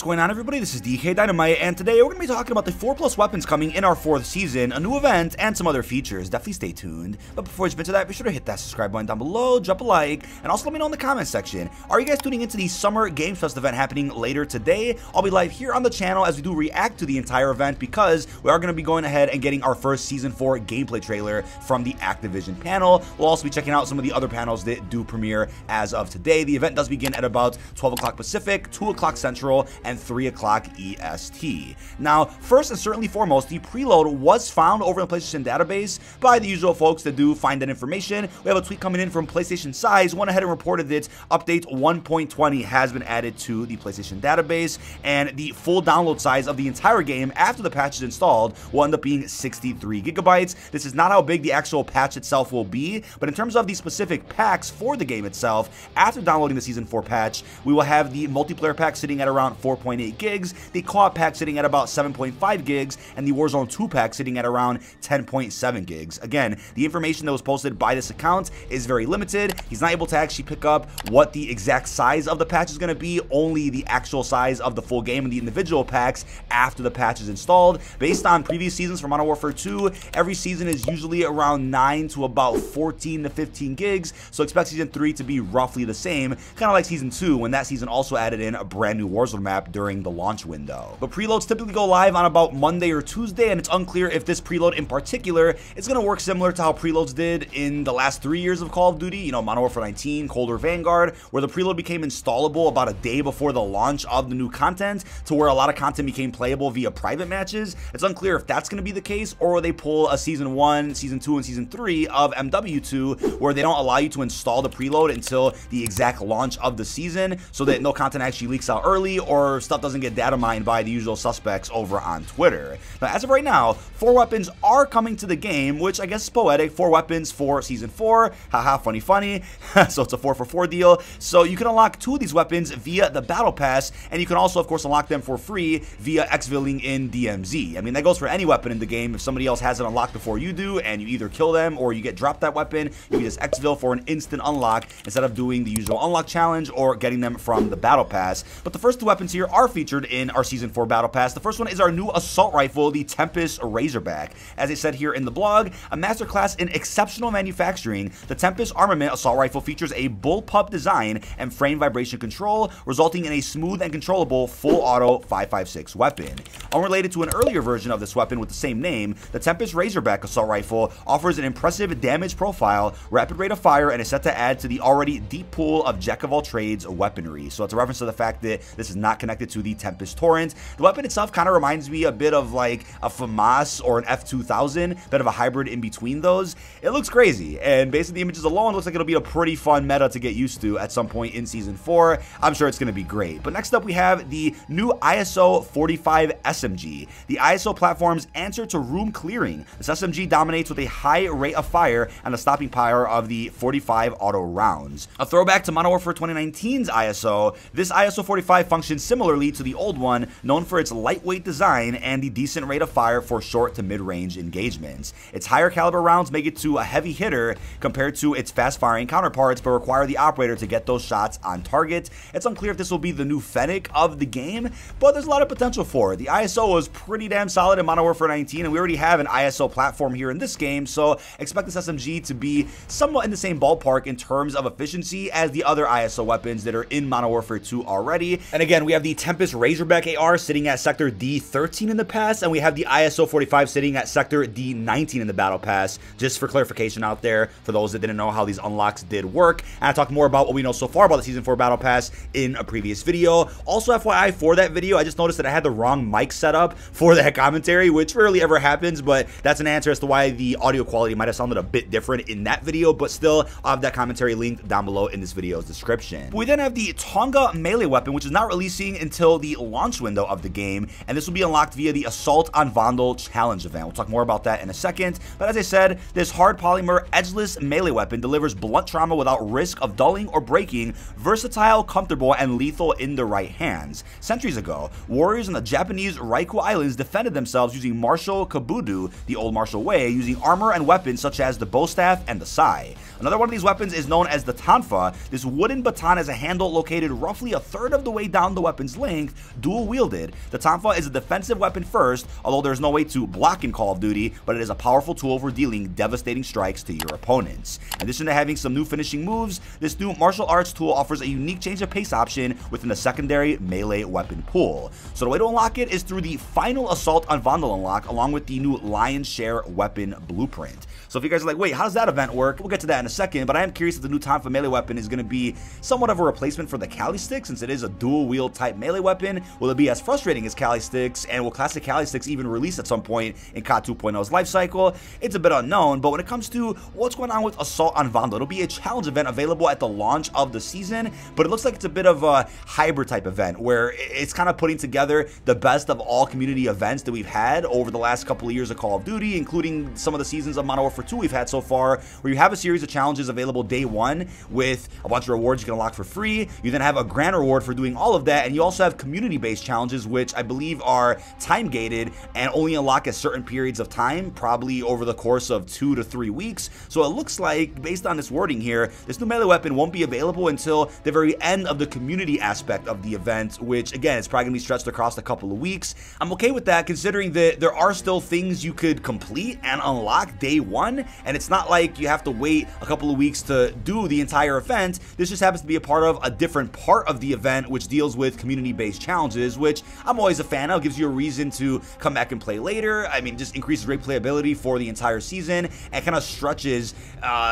What's going on, everybody? This is dkdynamite, and today we're going to be talking about the 4+ weapons coming in our 4th season, a new event, and some other features. Definitely stay tuned. But before we jump into that, be sure to hit that subscribe button down below, drop a like, and also let me know in the comments section. Are you guys tuning into the Summer Games Fest event happening later today? I'll be live here on the channel as we do react to the entire event because we are going to be going ahead and getting our first Season 4 gameplay trailer from the Activision panel. We'll also be checking out some of the other panels that do premiere as of today. The event does begin at about 12 o'clock Pacific, 2 o'clock Central, and 3 o'clock EST. Now, first and certainly foremost, the preload was found over in the PlayStation database by the usual folks that do find that information. We have a tweet coming in from PlayStation Size, went ahead and reported that update 1.20 has been added to the PlayStation database, and the full download size of the entire game after the patch is installed will end up being 63 gigabytes. This is not how big the actual patch itself will be, but in terms of the specific packs for the game itself, after downloading the Season 4 patch, we will have the multiplayer pack sitting at around 4.8 gigs, the co-op pack sitting at about 7.5 gigs, and the Warzone 2 pack sitting at around 10.7 gigs. Again, the information that was posted by this account is very limited. He's not able to actually pick up what the exact size of the patch is going to be, only the actual size of the full game and the individual packs after the patch is installed. Based on previous seasons for Modern Warfare 2, every season is usually around 9 to about 14 to 15 gigs, so expect Season 3 to be roughly the same, kind of like Season 2 when that season also added in a brand new Warzone map during the launch window. But preloads typically go live on about Monday or Tuesday, and it's unclear if this preload in particular is going to work similar to how preloads did in the last 3 years of Call of Duty, you know, Modern Warfare 19, Cold War Vanguard, where the preload became installable about a day before the launch of the new content, to where a lot of content became playable via private matches. It's unclear if that's going to be the case, or they pull a Season 1, Season 2, and Season 3 of MW2, where they don't allow you to install the preload until the exact launch of the season, so that no content actually leaks out early, or stuff doesn't get data mined by the usual suspects over on Twitter. Now, as of right now, 4 weapons are coming to the game, which I guess is poetic. 4 weapons for Season 4. Haha, funny, funny. So it's a 4 for 4 deal. So you can unlock 2 of these weapons via the Battle Pass, and you can also, of course, unlock them for free via exfilling in DMZ. I mean, that goes for any weapon in the game. If somebody else has it unlocked before you do, and you either kill them or you get dropped that weapon, you can just exfil for an instant unlock instead of doing the usual unlock challenge or getting them from the Battle Pass. But the first 2 weapons here are featured in our Season 4 Battle Pass. The first one is our new assault rifle, the Tempus Razorback. As I said here in the blog, a masterclass in exceptional manufacturing, the Tempus Armament assault rifle features a bullpup design and frame vibration control, resulting in a smooth and controllable full auto 5.56 weapon. Unrelated to an earlier version of this weapon with the same name, the Tempus Razorback assault rifle offers an impressive damage profile, rapid rate of fire, and is set to add to the already deep pool of jack-of-all-trades weaponry. So it's a reference to the fact that this is not connected to the Tempus Torrent. The weapon itself kind of reminds me a bit of like a FAMAS or an F2000, bit of a hybrid in between those. It looks crazy, and based on the images alone, it looks like it'll be a pretty fun meta to get used to at some point in Season 4. I'm sure it's going to be great. But next up, we have the new ISO 45 SMG, the ISO platform's answer to room clearing. This SMG dominates with a high rate of fire and the stopping power of the 45 auto rounds. A throwback to Modern Warfare 2019's ISO, this ISO 45 functions similarly to the old one, known for its lightweight design and the decent rate of fire for short to mid-range engagements. Its higher caliber rounds make it to a heavy hitter compared to its fast-firing counterparts, but require the operator to get those shots on target. It's unclear if this will be the new Fennec of the game, but there's a lot of potential for it. The ISO was pretty damn solid in Modern Warfare 19, and we already have an ISO platform here in this game, so expect this SMG to be somewhat in the same ballpark in terms of efficiency as the other ISO weapons that are in Modern Warfare 2 already. And again, we have the Tempus Razorback AR sitting at Sector D13 in the pass, and we have the ISO 45 sitting at Sector D19 in the Battle Pass, just for clarification out there for those that didn't know how these unlocks did work. And I talked more about what we know so far about the Season 4 Battle Pass in a previous video. Also, FYI, for that video, I just noticed that I had the wrong mic setup for that commentary, which rarely ever happens, but that's an answer as to why the audio quality might have sounded a bit different in that video, but still, I'll have that commentary linked down below in this video's description. We then have the Tonfa melee weapon, which is not releasing until the launch window of the game, and this will be unlocked via the Assault on Vondel challenge event. We'll talk more about that in a second, but as I said, this hard polymer edgeless melee weapon delivers blunt trauma without risk of dulling or breaking, versatile, comfortable, and lethal in the right hands. Centuries ago, warriors in the Japanese Ryukyu Islands defended themselves using martial kabudo, the old martial way, using armor and weapons such as the bow staff and the sai. Another one of these weapons is known as the Tonfa. This wooden baton has a handle located roughly a third of the way down the weapon's arm's length, dual-wielded. The Tonfa is a defensive weapon first, although there's no way to block in Call of Duty, but it is a powerful tool for dealing devastating strikes to your opponents. In addition to having some new finishing moves, this new martial arts tool offers a unique change of pace option within the secondary melee weapon pool. So the way to unlock it is through the final Assault on Vondel unlock, along with the new Lion's Share weapon blueprint. So if you guys are like, wait, how does that event work? We'll get to that in a second, but I am curious if the new Tonfa melee weapon is going to be somewhat of a replacement for the Kali Stick, since it is a dual-wield type melee weapon. Will it be as frustrating as Kali Sticks, and will classic Kali Sticks even release at some point in COD 2.0's life cycle? It's a bit unknown, but when it comes to what's going on with Assault on Vondel, it'll be a challenge event available at the launch of the season, but it looks like it's a bit of a hybrid type event, where it's kind of putting together the best of all community events that we've had over the last couple of years of Call of Duty, including some of the seasons of Modern Warfare 2 we've had so far, where you have a series of challenges available day one with a bunch of rewards you can unlock for free. You then have a grand reward for doing all of that, and you also have community-based challenges, which I believe are time-gated and only unlock at certain periods of time, probably over the course of 2 to 3 weeks. So it looks like, based on this wording here, this new melee weapon won't be available until the very end of the community aspect of the event, which again is probably going to be stretched across a couple of weeks. I'm okay with that, considering that there are still things you could complete and unlock day one, and it's not like you have to wait a couple of weeks to do the entire event. This just happens to be a part of a different part of the event, which deals with community-based challenges, which I'm always a fan of. It gives you a reason to come back and play later. I mean, just increases replayability for the entire season and kind of stretches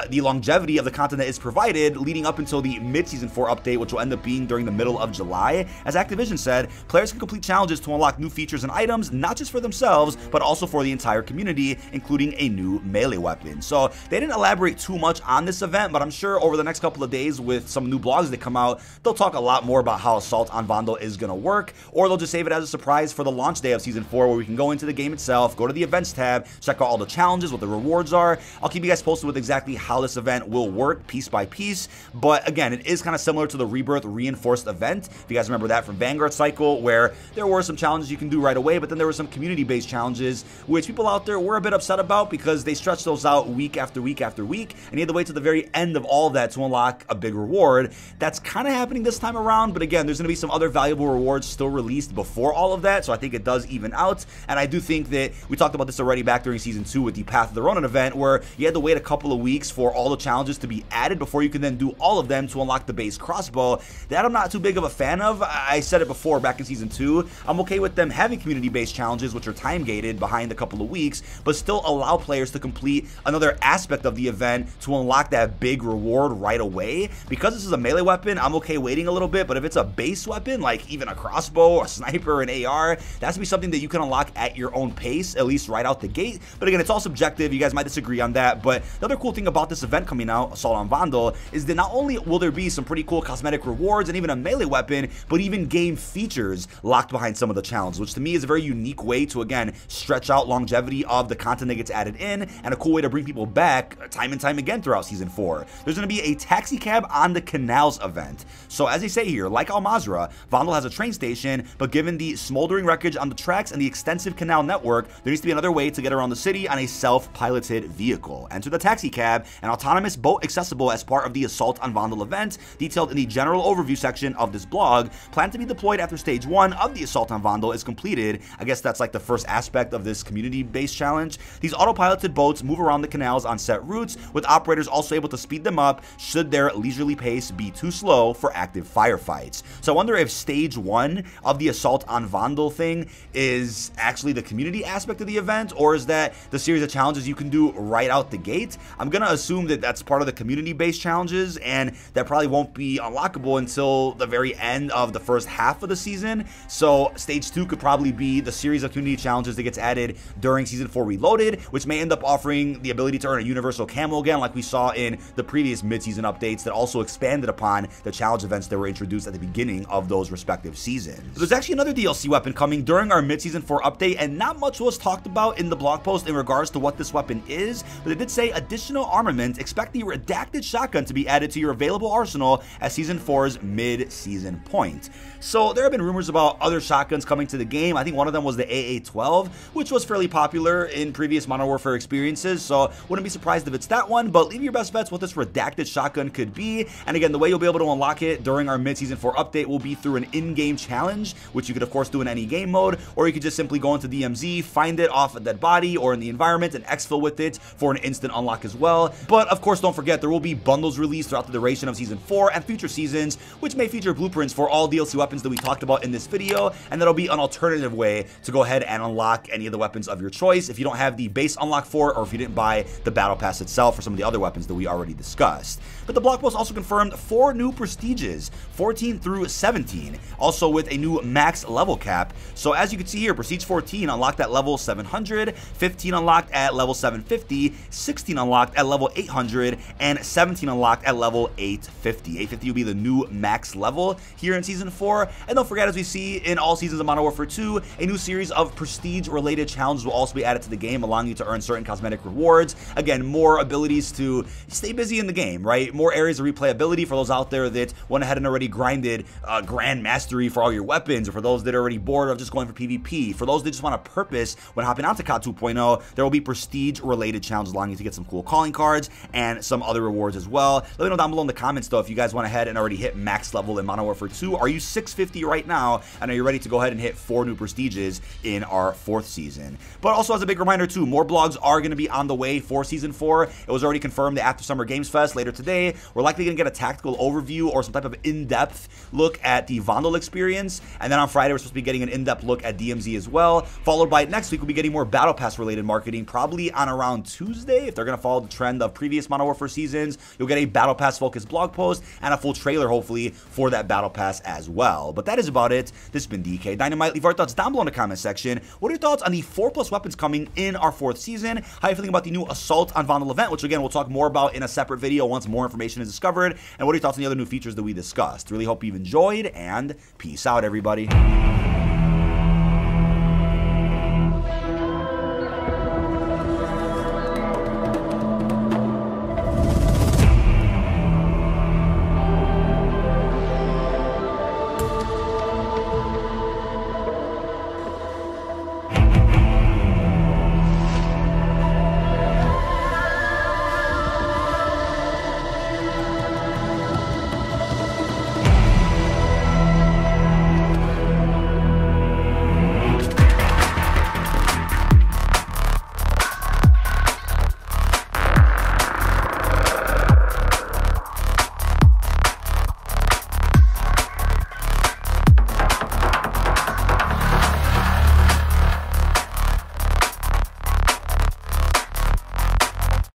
the longevity of the content that is provided leading up until the mid-season 4 update, which will end up being during the middle of July. As Activision said, players can complete challenges to unlock new features and items, not just for themselves, but also for the entire community, including a new melee weapon. So they didn't elaborate too much on this event, but I'm sure over the next couple of days with some new blogs that come out, they'll talk a lot more about how Assault on Vondel is going to work, or they'll just save it as a surprise for the launch day of Season 4, where we can go into the game itself, go to the events tab, check out all the challenges, what the rewards are. I'll keep you guys posted with exactly how this event will work piece by piece, but again, it is kind of similar to the Rebirth Reinforced event. If you guys remember that from Vanguard Cycle, where there were some challenges you can do right away, but then there were some community-based challenges, which people out there were a bit upset about because they stretched those out week after week after week, and you had to wait to the very end of all of that to unlock a big reward. That's kind of happening this time around, but again, there's going to be some other valuable rewards still released before all of that, so I think it does even out, and I do think that we talked about this already back during Season 2 with the Path of the Ronin event, where you had to wait a couple of weeks for all the challenges to be added before you can then do all of them to unlock the base crossbow. That I'm not too big of a fan of. I said it before back in Season 2, I'm okay with them having community-based challenges, which are time-gated behind a couple of weeks, but still allow players to complete another aspect of the event to unlock that big reward right away. Because this is a melee weapon, I'm okay waiting a little bit, but if it's a base weapon, like even a crossbow, a sniper, an AR, that has to be something that you can unlock at your own pace, at least right out the gate. But again, it's all subjective. You guys might disagree on that, but the other cool thing about this event coming out, Assault on Vondel, is that not only will there be some pretty cool cosmetic rewards and even a melee weapon, but even game features locked behind some of the challenges, which to me is a very unique way to, again, stretch out longevity of the content that gets added in, and a cool way to bring people back time and time again throughout Season 4. There's going to be a taxi cab on the canals event. So as they say here, like Al Mazrah, Vondel has a train station, but given the smoldering wreckage on the tracks and the extensive canal network, there needs to be another way to get around the city on a self-piloted vehicle. Enter the taxi cab, an autonomous boat accessible as part of the Assault on Vondel event, detailed in the general overview section of this blog, planned to be deployed after stage 1 of the Assault on Vondel is completed. I guess that's like the first aspect of this community-based challenge. These autopiloted boats move around the canals on set routes, with operators also able to speed them up should their leisurely pace be too slow for active firefights. So I wonder if stage 1 of the Assault on Vondel thing is actually the community aspect of the event, or is that the series of challenges you can do right out the gate? I'm gonna assume that that's part of the community-based challenges, and that probably won't be unlockable until the very end of the first half of the season. So stage 2 could probably be the series of community challenges that gets added during Season 4 Reloaded, which may end up offering the ability to earn a universal camo again, like we saw in the previous mid-season updates that also expanded upon the challenge events that were introduced at the beginning of those respective seasons. There's actually another DLC weapon coming during our mid-season 4 update, and not much was talked about in the blog post in regards to what this weapon is, but it did say additional armament. Expect the Redacted shotgun to be added to your available arsenal at Season 4's mid-season point. So there have been rumors about other shotguns coming to the game. I think one of them was the AA-12, which was fairly popular in previous Modern Warfare experiences, so wouldn't be surprised if it's that one, but leave your best bets what this Redacted shotgun could be. And again, the way you'll be able to unlock it during our mid-season 4 update will be through an in-game challenge, which you could of course do in any game mode, or you could just simply go into DMZ, find it off a dead body or in the environment, and exfil with it for an instant unlock as well. But of course, don't forget, there will be bundles released throughout the duration of Season 4 and future seasons, which may feature blueprints for all DLC weapons that we talked about in this video, and that'll be an alternative way to go ahead and unlock any of the weapons of your choice if you don't have the base unlock for it, or if you didn't buy the battle pass itself for some of the other weapons that we already discussed. But the blog post also confirmed 4 new prestiges, 14 through 17, also with a new max level cap. So as you can see here, Prestige 14 unlocked at level 700, 15 unlocked at level 750, 16 unlocked at level 800, and 17 unlocked at level 850. 850 will be the new max level here in Season 4. And don't forget, as we see in all seasons of Modern Warfare 2, a new series of prestige-related challenges will also be added to the game, allowing you to earn certain cosmetic rewards. Again, more abilities to stay busy in the game, right? More areas of replayability for those out there that went ahead and already grinded Grand Mastery for all your weapons, or for those that are already bored of just going for PvP. For those that just want a purpose when hopping onto COD 2.0, there will be prestige-related challenges allowing you to get some cool calling cards and some other rewards as well. Let me know down below in the comments, though, if you guys went ahead and already hit max level in Modern Warfare 2. Are you 650 right now, and are you ready to go ahead and hit 4 new prestiges in our 4th season? But also, as a big reminder too, more blogs are going to be on the way for Season 4. It was already confirmed that after Summer Games Fest later today, we're likely going to get a tactical overview or some type of in-depth look at the Vondel experience, and then on Friday we're supposed to be getting an in-depth look at DMZ as well, followed by next week we'll be getting more Battle Pass related marketing, probably on around Tuesday. If they're going to follow the trend of previous Modern Warfare seasons, you'll get a Battle Pass focused blog post and a full trailer hopefully for that Battle Pass as well. But that is about it. This has been dkdynamite. Leave our thoughts down below in the comment section. What are your thoughts on the 4+ weapons coming in our 4th season? How are you feeling about the new Assault on Vondel event, which again we'll talk more about in a separate video once more information is discovered? And what are your thoughts on the other new features that we discussed? Really hope you've enjoyed, and peace out, everybody.